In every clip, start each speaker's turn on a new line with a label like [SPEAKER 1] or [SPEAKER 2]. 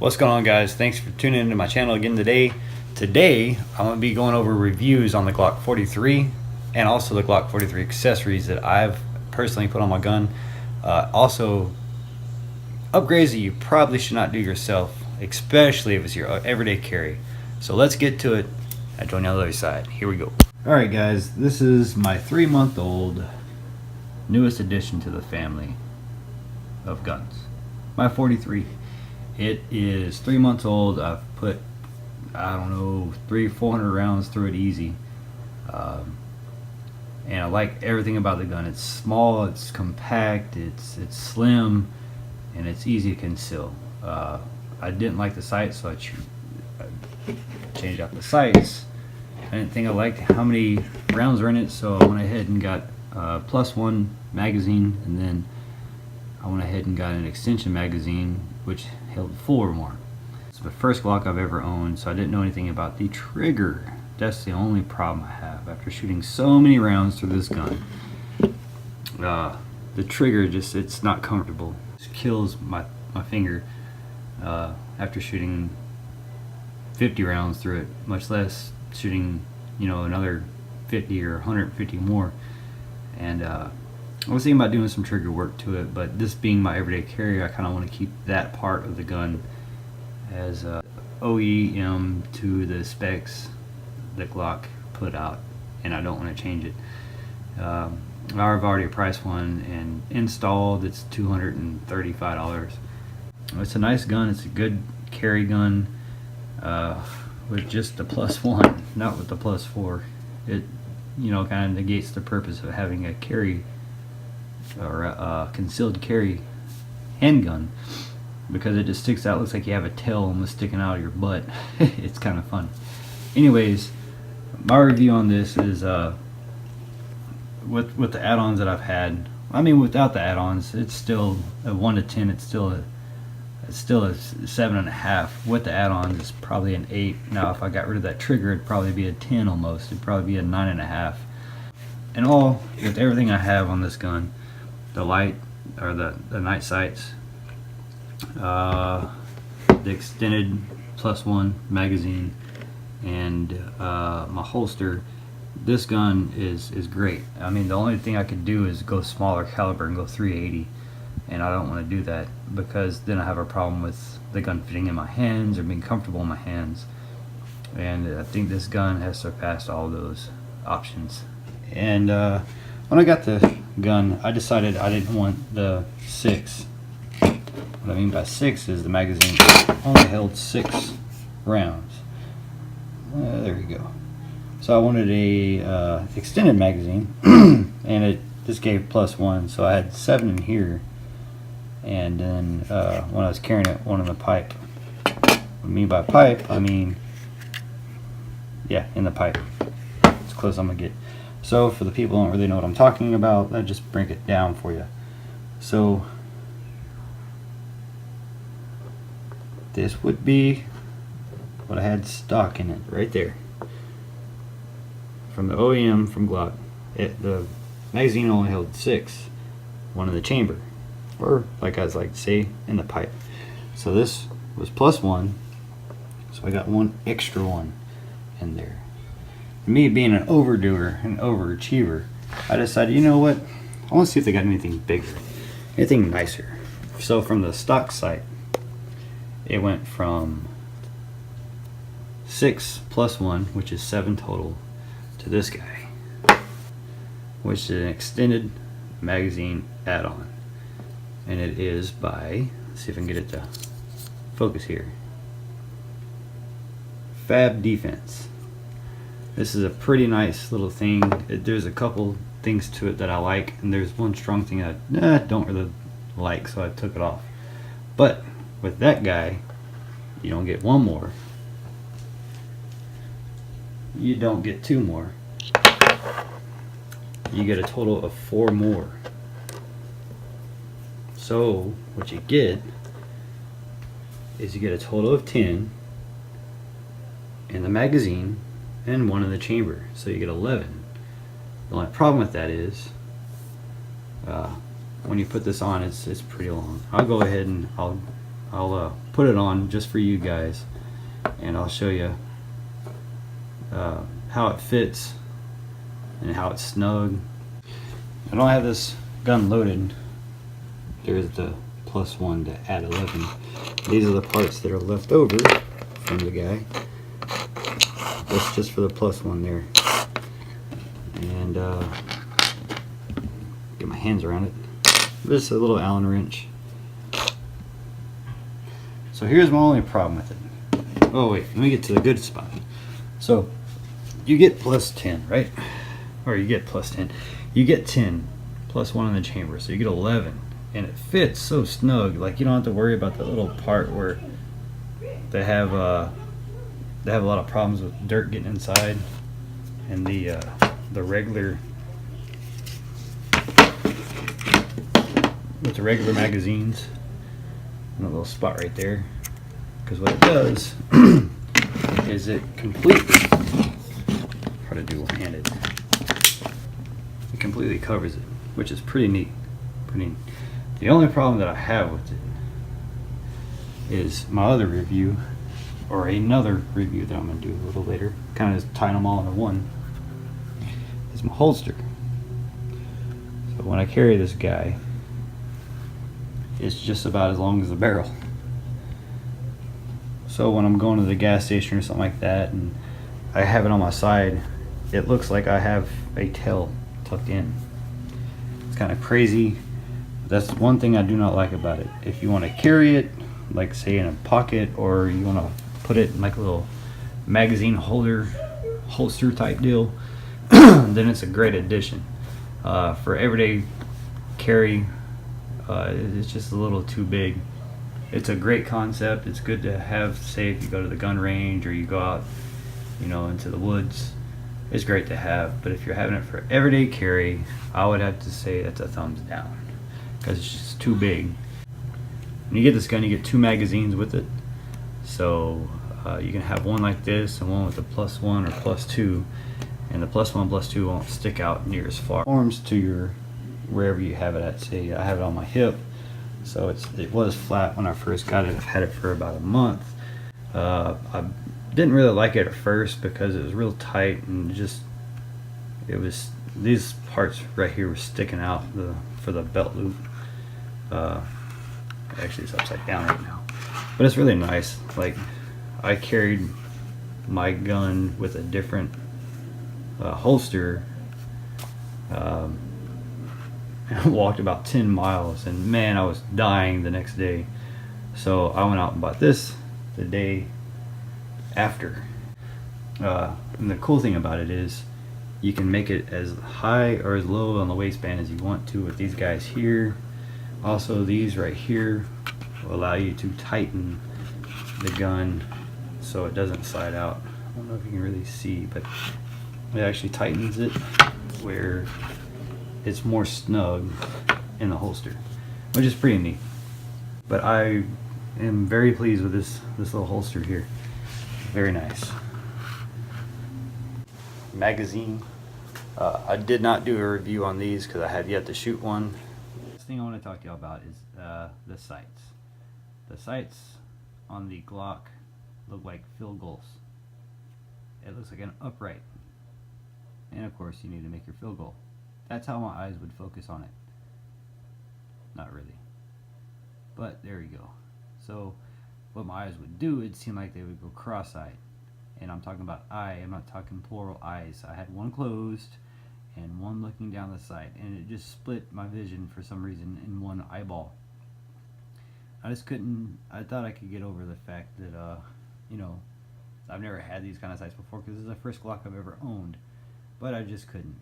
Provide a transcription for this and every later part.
[SPEAKER 1] What's going on, guys? Thanks for tuning into my channel again today. Today I'm going to be going over reviews on the Glock 43 and also the Glock 43 accessories that I've personally put on my gun. Also upgrades that you probably should not do yourself, especially if it's your everyday carry. So let's get to it. I'll join you on the other side. Here we go. Alright guys, this is my 3-month-old newest addition to the family of guns. My 43. It is 3 months old. I've put, I don't know, 300-400 rounds through it easy. And I like everything about the gun. It's small, it's compact, it's slim, and it's easy to conceal. I didn't like the sights, so I changed out the sights. I didn't think I liked how many rounds were in it, so I went ahead and got +1 magazine, and then I went ahead and got an extension magazine which held 4 or more. It's the first Glock I've ever owned, so I didn't know anything about the trigger. That's the only problem I have after shooting so many rounds through this gun. The trigger just, it's not comfortable. It kills my finger after shooting 50 rounds through it, much less shooting, you know, another 50 or 150 more. And I was thinking about doing some trigger work to it, but this being my everyday carry, I kind of want to keep that part of the gun as OEM to the specs that Glock put out, and I don't want to change it. I've already priced one and installed. It's $235. It's a nice gun. It's a good carry gun with just the +1, not with the +4. It, you know, kind of negates the purpose of having a carry or a concealed carry handgun, because it just sticks out. Looks like you have a tail almost sticking out of your butt. It's kind of fun. Anyways, my review on this is with the add-ons that I've had. I mean, without the add-ons, it's still a 1 to 10. It's still a 7.5. With the add-ons, it's probably an 8. Now, if I got rid of that trigger, it'd probably be a 10 almost. It'd probably be a 9.5. And all, with everything I have on this gun, the light or the night sights, the extended +1 magazine, and my holster, this gun is great. I mean, the only thing I could do is go smaller caliber and go 380, and I don't want to do that because then I have a problem with the gun fitting in my hands or being comfortable in my hands. And I think this gun has surpassed all those options. And when I got the gun, I decided I didn't want the 6. What I mean by 6 is the magazine only held 6 rounds. There we go. So I wanted a extended magazine, and it just gave +1, so I had 7 in here. And then when I was carrying it, one in the pipe. What I mean by pipe, I mean, yeah, in the pipe. It's close I'm gonna get. So for the people who don't really know what I'm talking about, I'll just break it down for you. So this would be what I had stock in it right there. From the OEM from Glock, the magazine only held 6, 1 in the chamber, or like I like to say, in the pipe. So this was +1, so I got 1 extra one in there. Me being an overdoer, an overachiever, I decided, you know what, I want to see if they got anything bigger, anything nicer. So from the stock sight, it went from 6 +1, which is 7 total, to this guy, which is an extended magazine add-on, and it is by, let's see if I can get it to focus here, Fab Defense. This is a pretty nice little thing. There's a couple things to it that I like, and there's one strong thing I don't really like, so I took it off. But with that guy, you don't get 1 more. You don't get 2 more. You get a total of 4 more. So what you get is you get a total of 10 in the magazine and 1 in the chamber, so you get 11. The only problem with that is when you put this on, it's pretty long. I'll go ahead and I'll put put it on just for you guys, and I'll show you how it fits and how it's snug. I don't have this gun loaded. There's the +1 to add 11. These are the parts that are left over from the guy. That's just for the +1 there. And get my hands around it. This is a little Allen wrench. So here's my only problem with it. Oh wait, let me get to the good spot. So you get +10, right? Or you get +10. You get 10 +1 in the chamber, so you get 11, and it fits so snug. Like you don't have to worry about that little part where they have a lot of problems with dirt getting inside, and the regular with the regular magazines. And a little spot right there, because what it does is it completely, hard to do one-handed, it completely covers it, which is pretty neat. The only problem that I have with it is my other review, or another review that I'm going to do a little later, kind of tying them all into one, is my holster. So when I carry this guy, it's just about as long as the barrel. So when I'm going to the gas station or something like that and I have it on my side, it looks like I have a tail tucked in. It's kind of crazy. That's one thing I do not like about it. If you want to carry it, like say in a pocket, or you want to put it in like a little magazine holster type deal, then it's a great addition. For everyday carry, it's just a little too big. It's a great concept. It's good to have, say if you go to the gun range or you go out, you know, into the woods. It's great to have, but if you're having it for everyday carry, I would have to say that's a thumbs down, because it's just too big. When you get this gun, you get 2 magazines with it, so you can have one like this and one with a +1 or +2, and the +1 +2 won't stick out near as far. Arms to your wherever you have it at. Say I have it on my hip, so it was flat when I first got it. I've had it for about a month. I didn't really like it at first because it was real tight, and these parts right here were sticking out for the belt loop. Actually it's upside down right now, but it's really nice. Like I carried my gun with a different holster, I walked about 10 miles, and man, I was dying the next day. So I went out and bought this the day after. And the cool thing about it is you can make it as high or as low on the waistband as you want to with these guys here. Also, these right here will allow you to tighten the gun so it doesn't slide out. I don't know if you can really see, but it actually tightens it where it's more snug in the holster, which is pretty neat. But I am very pleased with this little holster here. Very nice. Magazine. I did not do a review on these because I had yet to shoot one. Next thing I want to talk to y'all about is the sights. The sights on the Glock look like field goals. It looks like an upright. And of course you need to make your field goal. That's how my eyes would focus on it. Not really. But there you go. So what my eyes would do, it'd seem like they would go cross-eyed. And I'm talking about eye, I'm not talking plural eyes. I had one closed and one looking down the side, and it just split my vision for some reason in one eyeball. I just couldn't, I thought I could get over the fact that, you know, I've never had these kind of sights before because this is the first Glock I've ever owned. But I just couldn't.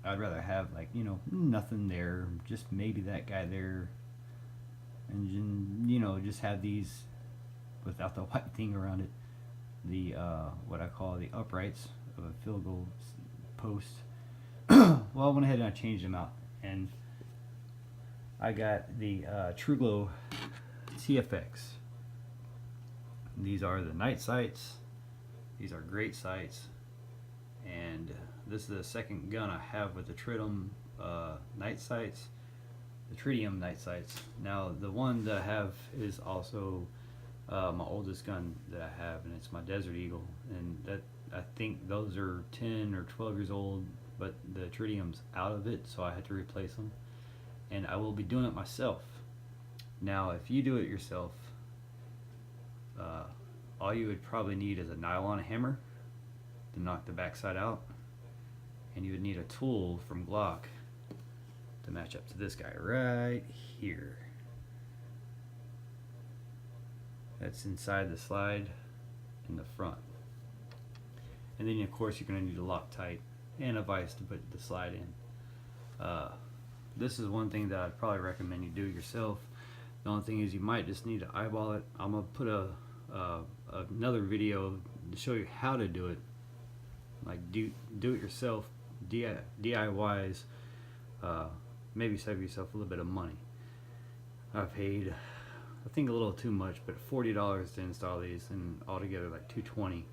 [SPEAKER 1] I'd rather have, like, you know, nothing there, just maybe that guy there, and, you know, just have these without the white thing around it. The what I call the uprights of a field goal post. Well, I went ahead and I changed them out, and I got the True Glow TFX. These are the night sights. These are great sights, and this is the second gun I have with the Tritium night sights, the Tritium night sights. Now the one that I have is also my oldest gun that I have, and it's my Desert Eagle, and that I think those are 10 or 12 years old, but the tritium's out of it, so I had to replace them, and I will be doing it myself. Now if you do it yourself, all you would probably need is a nylon hammer to knock the backside out, and you would need a tool from Glock to match up to this guy right here. That's inside the slide in the front. And then of course you're going to need a Loctite and a vise to put the slide in. This is one thing that I'd probably recommend you do yourself. The only thing is you might just need to eyeball it. I'm going to put another video to show you how to do it. Like do it yourself, DIYs, maybe save yourself a little bit of money. I paid, I think, a little too much, but $40 to install these, and altogether like $220.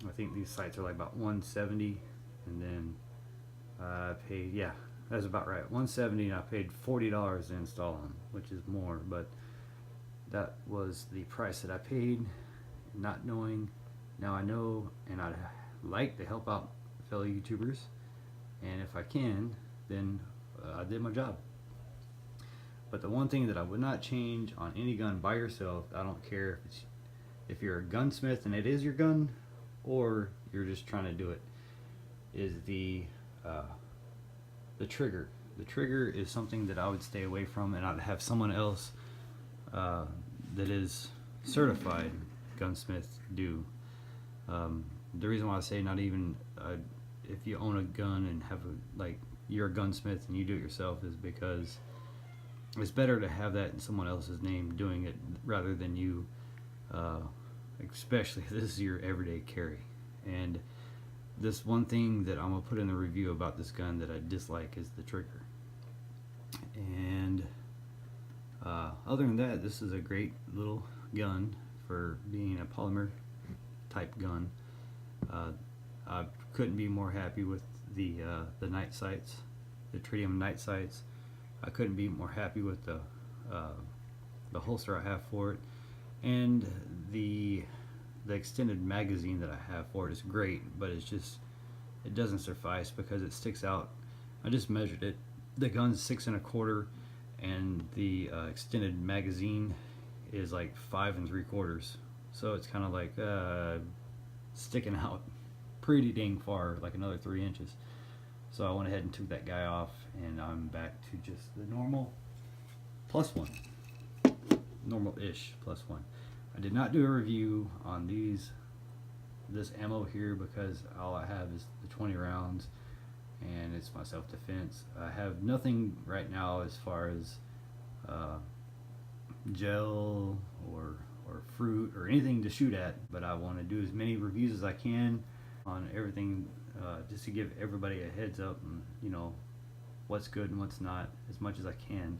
[SPEAKER 1] I think these sites are like about $170, and then I paid, yeah, that's about right, $170, and I paid $40 to install them, which is more, but that was the price that I paid, not knowing. Now I know, and I'd like to help out fellow YouTubers, and if I can, then I did my job. But the one thing that I would not change on any gun by yourself, I don't care if you're a gunsmith and it is your gun, or you're just trying to do it, is the trigger. The trigger is something that I would stay away from, and I'd have someone else that is certified gunsmith do. The reason why I say not even if you own a gun and have like you're a gunsmith and you do it yourself, is because it's better to have that in someone else's name doing it rather than you, especially if this is your everyday carry. And this one thing that I'm gonna put in the review about this gun that I dislike is the trigger. And other than that, this is a great little gun for being a polymer type gun. I couldn't be more happy with the night sights, the tritium night sights. I couldn't be more happy with the holster I have for it, and the extended magazine that I have for it is great, but it's just, it doesn't suffice because it sticks out. I just measured it. The gun's 6 1/4, and the extended magazine is like 5 3/4. So it's kind of like sticking out pretty dang far, like another 3 inches. So I went ahead and took that guy off, and I'm back to just the normal +1, normal-ish +1. I did not do a review on this ammo here because all I have is the 20 rounds, and it's my self-defense. I have nothing right now as far as gel or fruit or anything to shoot at, but I want to do as many reviews as I can on everything, just to give everybody a heads up, and you know what's good and what's not, as much as I can.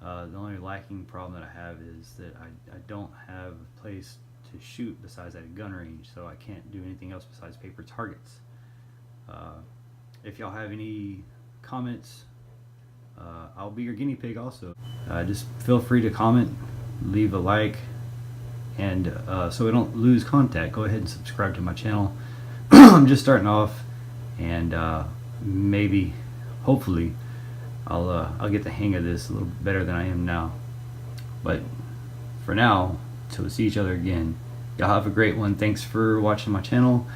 [SPEAKER 1] The only lacking problem that I have is that I don't have a place to shoot besides at a gun range, so I can't do anything else besides paper targets. If y'all have any comments, I'll be your guinea pig also. Just feel free to comment, leave a like, and so we don't lose contact, go ahead and subscribe to my channel. I'm just starting off, and maybe, hopefully, I'll get the hang of this a little bit better than I am now. But for now, till we see each other again, y'all have a great one. Thanks for watching my channel,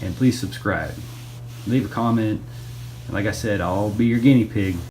[SPEAKER 1] and please subscribe, leave a comment, and like I said, I'll be your guinea pig.